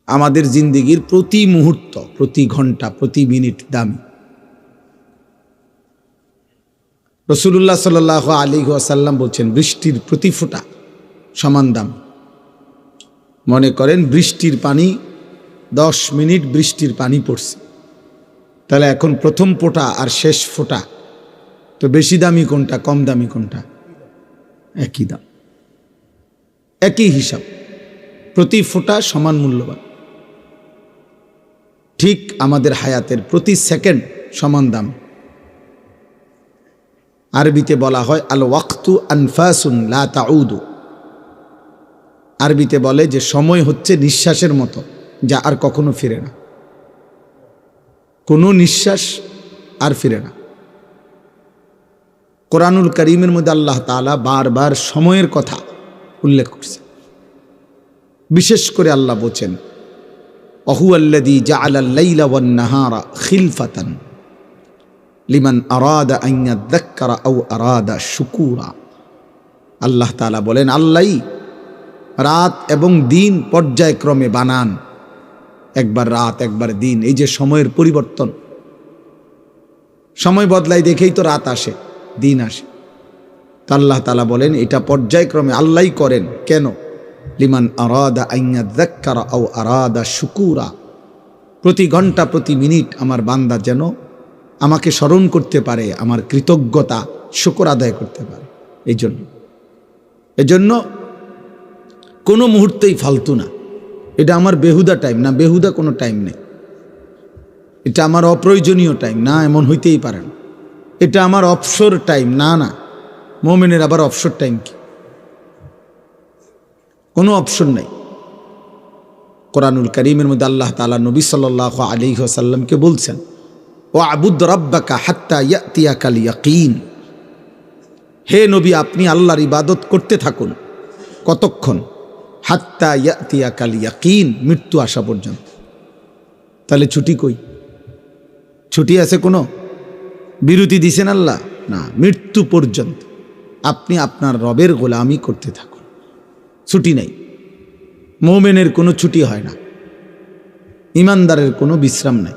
আমাদের জিন্দেগির প্রতি মুহূর্ত, প্রতি ঘন্টা, প্রতি মিনিট দামি। রাসূলুল্লাহ সাল্লাল্লাহু আলাইহি ওয়াসাল্লাম বলছেন, বৃষ্টির প্রতি ফোঁটা সমান দাম। মনে করেন বৃষ্টির পানি, 10 মিনিট বৃষ্টির পানি পড়ছে, তাহলে এখন প্রথম ফোঁটা আর শেষ ফোঁটা তো বেশি দামি কোনটা, কম দামি কোনটা? একই দাম, একই হিসাব, প্রতি ফোঁটা সমান মূল্যবান। ঠিক আমাদের হায়াতের প্রতি সেকেন্ড সমান দাম। আরবিতে বলা হয় আল ওয়াক্তু আনফাসুন লা তাউদু। আরবিতে বলে যে সময় হচ্ছে নিঃশ্বাসের মতো, যা আর কখনো ফিরে না। কোনো নিঃশ্বাস আর ফিরে না। কোরআনুল কারীমের মধ্যে আল্লাহ তাআলা বারবার সময়ের কথা উল্লেখ করছে। বিশেষ করে আল্লাহ বলেন, ওয়াহুয়াল্লাযী জাআলাল লাইলা ওয়ান নাহারা খিলফাতান লিমান আরাদা আন ইয়াযাক্কারা আও আরাদা শুকুরা। আল্লাহ তাআলা বলেন, আল্লাহই রাত এবং দিন পর্যায়ক্রমে বানান। একবার রাত, একবার দিন, এই যে সময়ের পরিবর্তন, সময় বদলায় দেখেই তো রাত আসে, দিন আসে। তো আল্লাহ তাআলা বলেন এটা পর্যায়ক্রমে আল্লাহই করেন। কেন? লিমান আরাদা আন ইয়াযাক্কারা আও আরাদা শুকুরা। প্রতি ঘন্টা, প্রতি মিনিট আমার বান্দা যেন আমাকে স্মরণ করতে পারে, আমার কৃতজ্ঞতা, শুকর আদায় করতে পারে। এই জন্য কোনো মুহূর্তেই ফালতু না। এটা আমার বেহুদা টাইম না, বেহুদা কোনো টাইম নেই। এটা আমার অপ্রয়োজনীয় টাইম না, এমন হইতেই পারে না। এটা আমার অবসর টাইম না, না। মুমিনের আবার অবসর টাইম কি? কোনো অপশন নাই। কোরআনুল কারীমের মধ্যে আল্লাহ তাআলা নবী সাল্লাল্লাহু আলাইহি ওয়াসাল্লামকে বলছেন, ওয়াবুদ রাব্বাকা হাত্তা ইয়াতিয়াকাল ইয়াকিন। হে নবী, আপনি আল্লাহর ইবাদত করতে থাকুন। কতক্ষণ? হাত্তা ইয়াতিয়াকাল ইয়াকিন, মৃত্যু আসা পর্যন্ত। তাহলে ছুটি কই? ছুটি আছে কোনো? বিরতি দিছেন আল্লাহ? না, মৃত্যু পর্যন্ত আপনি আপনার রবের গোলামি করতে থাকুন, ছুটি নেই। মুমিনের কোনো ছুটি হয় না, ইমানদারের কোনো বিশ্রাম নাই।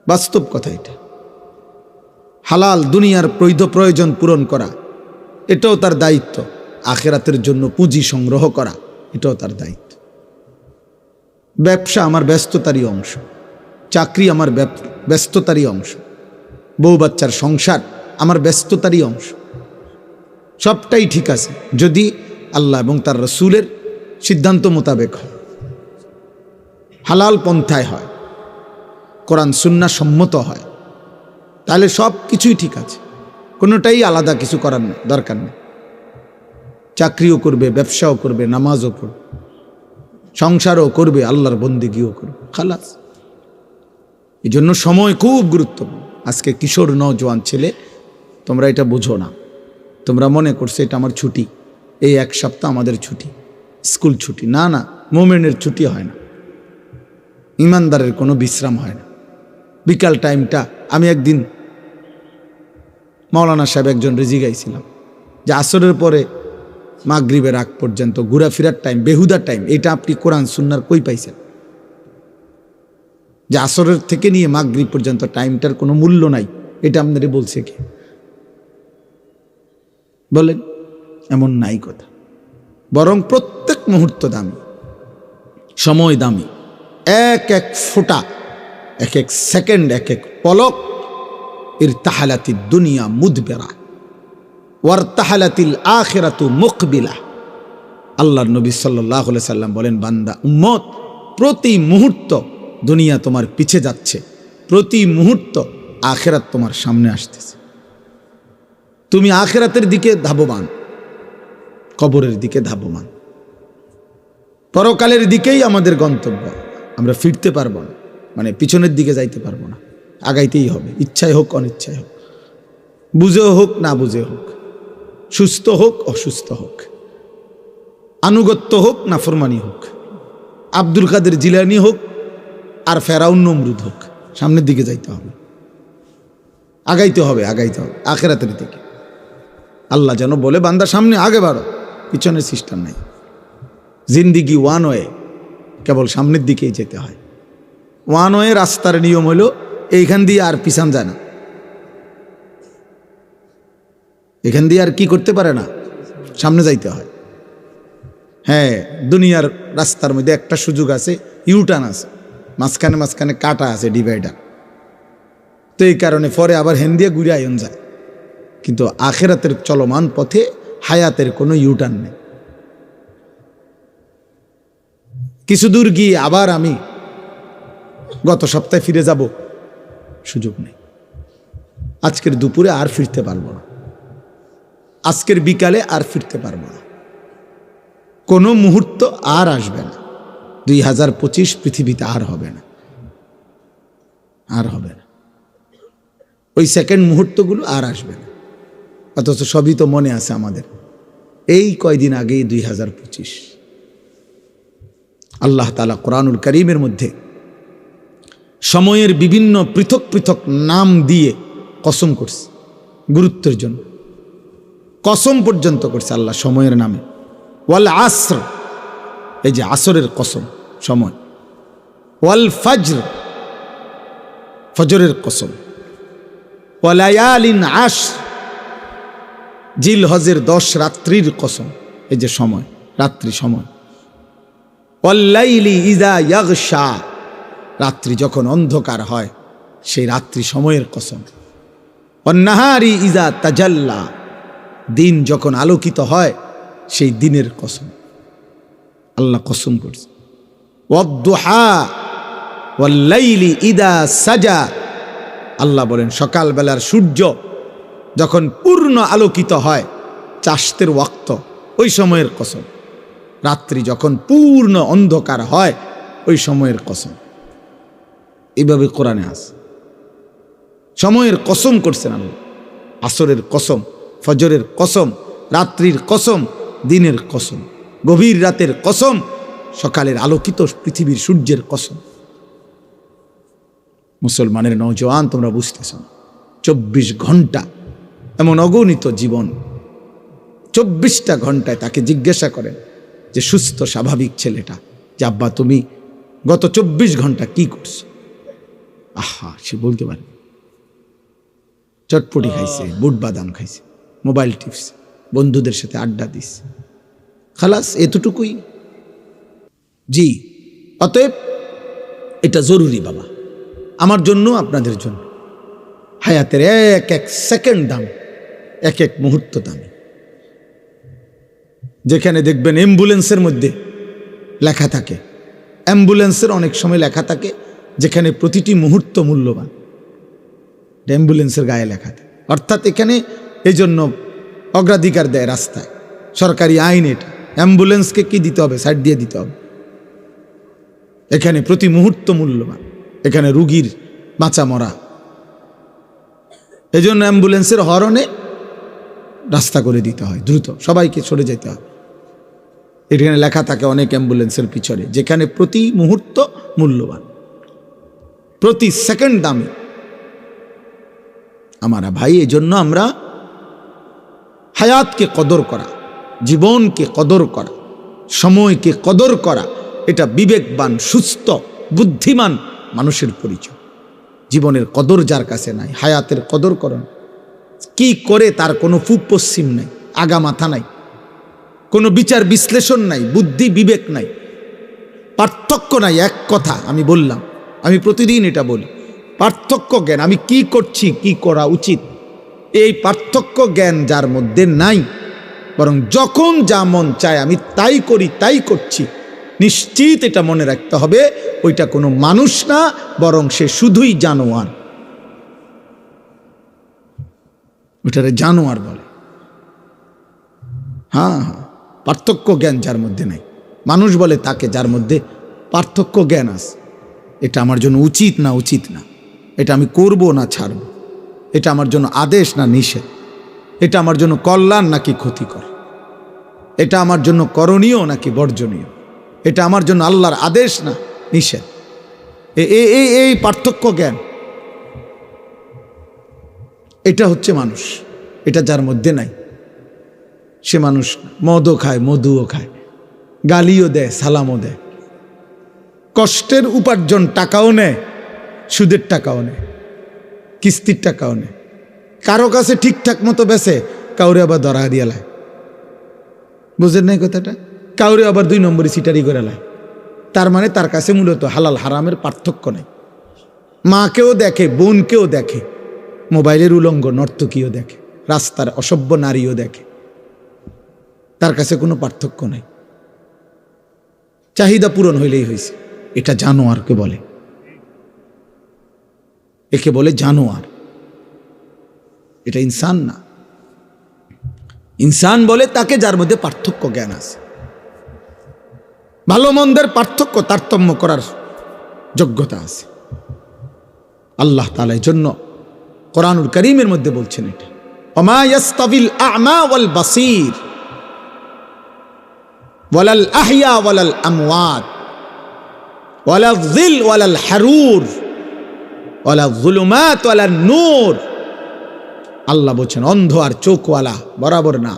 বাস্তব কথা এটা। হালাল দুনিয়ার প্রয়োজন পূরণ করা, এটাও তার দায়িত্ব। আখিরাতের জন্য পুঁজি সংগ্রহ করা, এটাও তার দায়িত্ব। ব্যবসা আমার ব্যস্ততারই অংশ, চাকরি আমার ব্যস্ততারই অংশ, বউ বাচ্চার সংসার আমার ব্যস্ততারই অংশ। সবটাই ঠিক আছে যদি আল্লাহ এবং তার রাসূলের সিদ্ধান্ত মোতাবেক হয়, হালাল পন্থায় হয়, কোরআন সুন্নাহ সম্মত হয়, তাহলে সব কিছুই ঠিক আছে। কোনোটাই আলাদা কিছু করার দরকার নেই। চাকরিও করবে, ব্যবসাও করবে, নামাজও পড়বে, সংসারও করবে, আল্লাহর বন্দেগীও করবে, খালাস। এই জন্য সময় খুব গুরুত্বপূর্ণ। আজকে কিশোর নওজোয়ান ছেলে, তোমরা এটা বুঝো না। তোমরা মনে করছো এটা আমার ছুটি, এই 1 সপ্তাহ আমাদের ছুটি, স্কুল ছুটি। না, না, মুমিনের ছুটি হয় না, ইমানদারের কোনো বিশ্রাম হয় না। বিকাল টাইমটা, আমি একদিন মাওলানা সাহেব একজন রেজি গাইছিলাম যে আসরের পরে মাগরিবের আগ পর্যন্ত ঘোরাফেরার টাইম, বেহুদা টাইম। এটা আপনি কোরআন সুন্নাহর কই পাইছেন? যে আসরের থেকে নিয়ে মাগরিব পর্যন্ত টাইমটার কোনো মূল্য নাই, এটা আপনাদের বলছে কে? বলেন, এমন নাই কথা। বরং প্রত্যেক মুহূর্ত দামি, সময় দামি। এক এক ফোঁটা, এক এক সেকেন্ড, এক এক পলক। ইরতাহালাতিদ দুনিয়া মুদবিরা ওয়ারতাহালাতিল আখিরাতু মুকবিলা। আল্লাহর নবী সাল্লাল্লাহু আলাইহি সাল্লাম বলেন, বান্দা, উম্মত, প্রতি মুহূর্ত দুনিয়া তোমার পিছে যাচ্ছে, প্রতি মুহূর্ত আখিরাত তোমার সামনে আসতেছে। তুমি আখিরাতের দিকে ধাবমান, কবরের দিকে ধাবমান। পরকালের দিকেই আমাদের গন্তব্য। আমরা ফিরতে পারবো না, মানে পিছনের দিকে যাইতে পারবো না, আগাইতেই হবে, ইচ্ছায় হোক অনিচ্ছায় হোক, বুঝেও হোক না বুঝে হোক, সুস্থ হোক অসুস্থ হোক, আনুগত্য হোক না ফরমানি হোক, আব্দুল কাদের জিলানী হোক আর ফেরাউন নমরুদ হোক, সামনের দিকে যাইতে হবে, আগাইতে হবে, আগাইতে হবে আখিরাতের দিকে। আল্লাহ যেন বলে, বান্দা সামনে আগে বাড়ো, পিছনের সিস্টেম নাই। জিন্দিগি ওয়ান ওয়ে, কেবল সামনের দিকেই যেতে হয়। ওয়ান ওয়ে রাস্তার নিয়ম হলো এইখান দিয়ে আর পিছান যায় না, এখান দিয়ে আর কি করতে পারে না, সামনে যাইতে হয়। হ্যাঁ, দুনিয়ার রাস্তার মধ্যে একটা সুযোগ আছে, ইউটার্ন আছে, মাঝখানে মাঝখানে কাটা আছে, ডিভাইডার। তো এই কারণে পরে আবার হেন দিয়ে ঘুরে আয়ন যায়। কিন্তু আখেরাতের চলমান পথে হায়াতের কোনো ইউটার্ন নেই। কিছু দূর গিয়ে আবার আমি গত সপ্তাহে ফিরে যাব, সুযোগ নেই। আজকের দুপুরে আর ফিরতে পারবো না, আজকের বিকালে আর ফিরতে পারবো না, কোনো মুহূর্ত আর আসবে না। 2025 পৃথিবীতে আর হবে না, আর হবে না। ওই সেকেন্ড মুহূর্তগুলো আর আসবে না। অথচ সবই তো মনে আছে আমাদের। এই কয়দিন আগেই 2025। আল্লাহ তাআলা কোরআনুল কারীমের মধ্যে সময়ের বিভিন্ন পৃথক পৃথক নাম দিয়ে কসম করছে, গুরুত্বের জন্য কসম পর্যন্ত করছে আল্লাহ সময়ের নামে। ওয়াল আসর, এই যে আসরের কসম, সময়। ওয়াল ফজর, ফজরের কসম। ওয়ালায়ালিন আশর, জিল হজের 10 রাত্রির কসম, এই যে সময়, রাত্রি সময়। ওয়াল্লাইলি ইযা ইয়াগশা, রাত্রি যখন অন্ধকার হয় সেই রাত্রি সময়ের কসম। ওয়ান্নাহারি ইযা তাজাল্লা, দিন যখন আলোকিত হয় সেই দিনের কসম আল্লাহ কসম করছে। ওয়াদ-দুহা ওয়াল-লাইলি ইযা সাজা, আল্লাহ বলেন সকালবেলার সূর্য যখন পূর্ণ আলোকিত হয়, চাশতের ওয়াক্ত, ওই সময়ের কসম। রাত্রি যখন পূর্ণ অন্ধকার হয় ওই সময়ের কসম। এইভাবে কোরআনে আছে, সময়ের কসম করছেন আল্লাহ। আসরের কসম, ফজরের কসম, রাত্রির কসম, দিনের কসম, গভীর রাতের কসম, সকালের আলোকিত পৃথিবীর সূর্যের কসম। মুসলমানের নওজোয়ান, তোমরা বুঝতেছ না, 24 ঘন্টা, এমন অগণিত জীবন, 24টা ঘন্টায় তাকে জিজ্ঞাসা করেন যে সুস্থ স্বাভাবিক ছেলেটা, যে আব্বা তুমি গত 24 ঘন্টা কি করছো? আহা, সে বলতে পারে। চটপটি খাইছে, বুট বাদাম খাইছে, মোবাইল টিপছে, বন্ধুদের সাথে আড্ডা দিচ্ছে, খালাস, এতটুকুই। জি, অতএব এটা জরুরি বাবা, আমার জন্য, আপনাদের জন্য। হায়াতের এক এক সেকেন্ড দাম, এক এক মুহূর্ত দামি। যেখানে দেখবেন অ্যাম্বুলেন্সের মধ্যে লেখা থাকে, অ্যাম্বুলেন্সের অনেক সময় লেখা থাকে যেখানে প্রতিটি মুহূর্ত মূল্যবান, অ্যাম্বুলেন্সের গায়ে লেখা থাকে। অর্থাৎ এখানে এই জন্য অগ্রাধিকার দেয় রাস্তায়, সরকারি আইন এটা। অ্যাম্বুলেন্সকে কি দিতে হবে? সাইড দিয়ে দিতে হবে। এখানে প্রতি মুহূর্ত মূল্যবান, এখানে রুগীর বাঁচা মরা। এই জন্য অ্যাম্বুলেন্সের হরনে রাস্তা করে দিতে হয়, দ্রুত সবাইকে সরে যেতে হয়। এখানে লেখা থাকে অনেক অ্যাম্বুলেন্সের পিছনে, যেখানে প্রতি মুহূর্ত মূল্যবান, প্রতি সেকেন্ড দামি। আমারা ভাই, এই জন্য আমরা হায়াতকে কদর করা, জীবনকে কদর করা, সময়কে কদর করা, এটা বিবেকবান, সুস্থ, বুদ্ধিমান মানুষের পরিচয়। জীবনের কদর যার কাছে নাই, হায়াতের কদর করেন, কি করে তার কোনো পূব পশ্চিম নাই, আগা মাথা নাই, কোনো বিচার বিশ্লেষণ নাই, বুদ্ধি বিবেক নাই, পার্থক্য নাই। এক কথা আমি বললাম, আমি প্রতিদিন এটা বলি, পার্থক্য জ্ঞান, আমি কি করছি, কি করা উচিত, এই পার্থক্য জ্ঞান যার মধ্যে নাই, বরং যখন যা মন চায় আমি তাই করি, তাই করছি, নিশ্চিত এটা মনে রাখতে হবে, ওইটা কোনো মানুষ না, বরং সে শুধুই জানোয়ার। ওটারে জানোয়ার বলে। হ্যাঁ, পার্থক্য জ্ঞান যার মধ্যে নাই, মানুষ বলে তাকে যার মধ্যে পার্থক্য জ্ঞান আছে। এটা আমার জন্য উচিত না উচিত না, এটা আমি করব না ছাড়ব, এটা আমার জন্য আদেশ না নিষেধ, এটা আমার জন্য কল্যাণ নাকি ক্ষতিকর, এটা আমার জন্য করণীয় নাকি বর্জনীয়, এটা আমার জন্য আল্লাহর আদেশ না নিষেধ। এই পার্থক্য জ্ঞান, এটা হচ্ছে মানুষ। এটা যার মধ্যে নাই সে মানুষ না। মদও খায়, মধুও খায়, গালিও দেয়, সালামও দেয়, কষ্টের উপার্জন টাকাও নেয়, সুদের টাকাও নেয়, কিস্তির টাকাও নেয়। কারো কাছে ঠিকঠাক মতো বেছে, কাউরে আবার ধরা দিয়া লায়। বুঝেন নাই কথাটা? কাউরে আবার 2 নম্বরই সিটারি করে লায়। তার মানে তার কাছে মূলত হালাল হারামের পার্থক্য নেই। মাকেও দেখে, বোনকেও দেখে, মোবাইলের উলঙ্গ নর্তকীও দেখে, রাস্তার অসভ্য নারীও দেখে, তার কাছে কোনো পার্থক্য নেই। চাহিদা পূরণ হইলেই হয়েছে। এটা জানোয়ারকে বলে, একে বলে জানোয়ার। এটা ইনসান না। ইনসান বলে তাকে যার মধ্যে পার্থক্য জ্ঞান আছে, ভালো মন্দের পার্থক্য তারতম্য করার যোগ্যতা আছে। আল্লাহ তাআলা এর জন্য কোরআনুল কারীমের মধ্যে বলছেন এটা, ওমা ইয়াস্তাবিল আ'মা ওয়াল বাসীর ওয়ালাল আহইয়া ওয়ালাল আমওয়াত ওয়ালাল যিল ওয়ালাল হারুর ওয়ালাল যুলুমাত ওয়ালান নূর। আল্লাহ বলছেন অন্ধ আর চোখওয়ালা বরাবর না,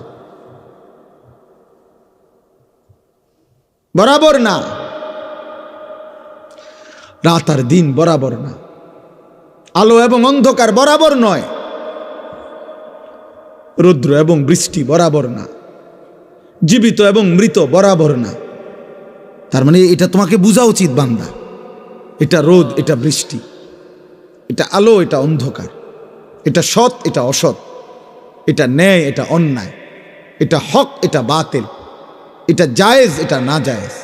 বরাবর না। রাত আর দিন বরাবর না, আলো এবং অন্ধকার বরাবর নয়, রৌদ্র এবং বৃষ্টি বরাবর না, জীবিত এবং মৃত বরাবর না। তার মানে এটা তোমাকে বোঝা উচিত বান্দা, এটা রোদ, এটা বৃষ্টি, এটা আলো, এটা অন্ধকার, এটা সৎ, এটা অসৎ, এটা ন্যায়, এটা অন্যায়, এটা হক, এটা বাতিল, এটা জায়েজ, এটা না জায়েজ,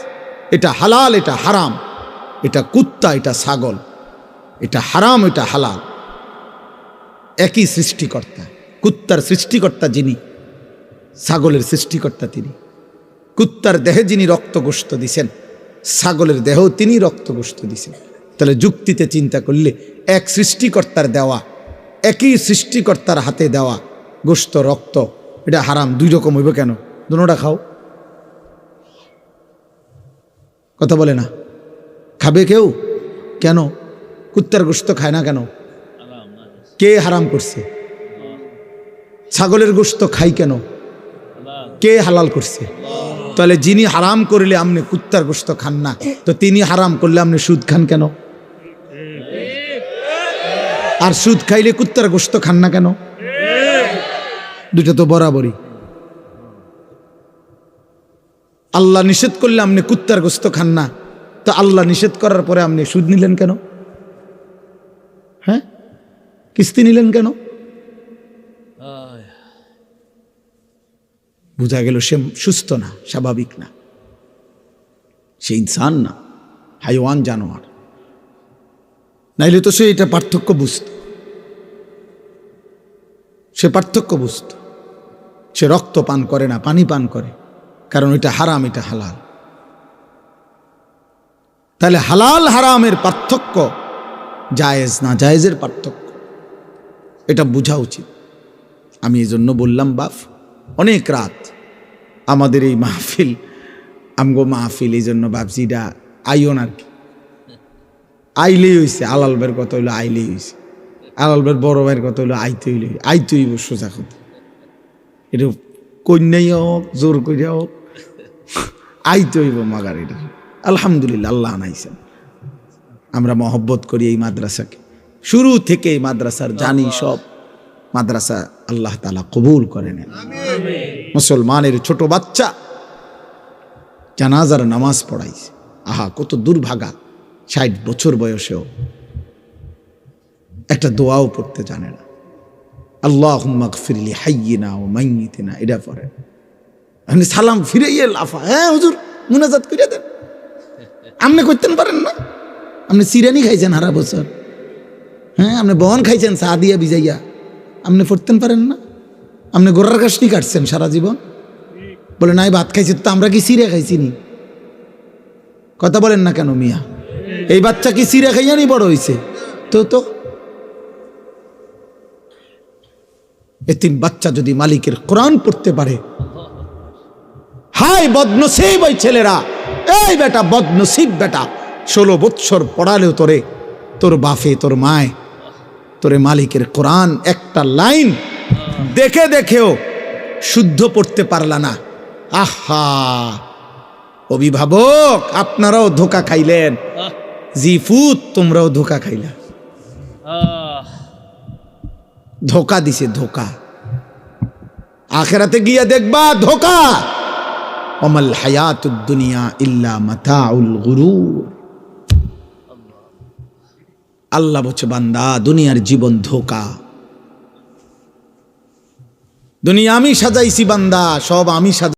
এটা হালাল, এটা হারাম, এটা কুত্তা, এটা ছাগল, এটা হারাম, এটা হালাল। একই সৃষ্টিকর্তা। কুত্তার সৃষ্টিকর্তা যিনি, ছাগলের সৃষ্টিকর্তা তিনি। কুত্তার দেহে যিনি রক্তগোস্ত দিছেন, ছাগলের দেহেও তিনি রক্তগোস্ত দিছেন। তাহলে যুক্তিতে চিন্তা করলে এক সৃষ্টিকর্তার দেওয়া, একই সৃষ্টিকর্তার হাতে দেওয়া গোস্ত, রক্ত, এটা হারাম 2 রকম হইব কেন? দুটোটা খাও। কথা বলে না, খাবে কেউ? কেন? কুত্তার গোস্ত খায় না কেন? কে হারাম করছে? ছাগলের গোস্ত খাই কেন? কে হালাল করছে? তাহলে যিনি হারাম করলে আপনি কুত্তার গোস্ত খান না, তো তিনি হারাম করলে আপনি সুদ খান কেন? আর সুদ খাইলে কুত্তার গোস্ত খান না কেন? দুটো তো বরাবরই। আল্লাহ নিষেধ করলে আপনি কুত্তার গোস্ত খান না, তো আল্লাহ নিষেধ করার পরে আপনি সুদ নিলেন কেন? হ্যাঁ, কিস্তি নিলেন কেন? বোঝা গেল সে সুস্থ না, স্বাভাবিক না, সে ইনসান না, হাইওয়ান, জানোয়ার। নাইলে তো সে এটা পার্থক্য বুঝত, সে পার্থক্য বুঝত। সে রক্ত পান করে না, পানি পান করে, কারণ এটা হারাম, এটা হালাল। তাহলে হালাল হারামের পার্থক্য, জায়েজ না জায়েজের পার্থক্য, এটা বোঝা উচিত। আমি এই জন্য বললাম বাপ, অনেক রাত আমাদের এই মাহফিল, আমগো মাহফিল, এই জন্য ভাবছি এটা আইন আর কি, আইলেই হয়েছে। আলাল ভাইয়ের কথা হইলো আইলেই হয়েছে, আলাল ভাইয়ের বড় ভাইয়ের কথা হইলো আইতে হইলে আইতেই সোজা কথা। এটা কন্যাই হোক, জোর করিয়া হোক, আইতে হইব মাগার। এটা আলহামদুলিল্লাহ, আল্লাহ আনাইছেন। আমরা মহব্বত করি এই মাদ্রাসাকে, শুরু থেকে এই মাদ্রাসার জানি সব মাদ্রাসা আল্লাহ তাআলা কবুল করে নেন। মুসলমানের ছোট বাচ্চা জানাজার নামাজ পড়াইছে। আহা, কত দুর্ভাগা, 60 বছর বয়সেও একটা দোয়াও পড়তে জানে না। আল্লাহুম্মা গফির লি হাইয়িনা ওয়া মাইয়িতিনা, এটা পড়ে। আপনি সালাম ফিরাইয়ে লাফা, হ্যাঁ হুজুর মুনাজাত করে দেন। আপনি করতেন পারেন না? আপনি সিরানি খাইছেন হারা বছর, হ্যাঁ আপনি বহন খাইছেন চা দিয়া ভিজাইয়া, আপনি পড়তেন পারেন না? আপনি গোড়ার কাশনি কাটছেন সারা জীবন, বলে নাই ভাত খাইছি, তো আমরা কি সিরে খাইছি নি? কথা বলেন না কেন মিয়া? এই বাচ্চা কি সিরে খাইয়া নি বড় হইছে? তো এতিম বাচ্চা যদি মালিকের কোরআন পড়তে পারে, হায় বদনসিব ওই ছেলেরা। এই বেটা বদনসিব বেটা, 16 বৎসর পড়ালেও তোরে, তোর বাপে, তোর মায়, তোরে মালিকের কোরআন একটা লাইন দেখে দেখেও শুদ্ধ পড়তে পারলা না। আহা, অভিভাবক আপনারাও ধোকা খাইলেন। জিফুত তোমরাও ধোকা খাইলা। ধোকা দিছে ধোকা, আখিরাতে গিয়া দেখবা ধোকা। ওমাল হায়াতুদ দুনিয়া ইল্লা মাতাউল গুরুর। আল্লাহ বলছে বান্দা দুনিয়ার জীবন ধোকা, দুনিয়া আমি সাজাইছি বান্দা, সব আমি সাজাই।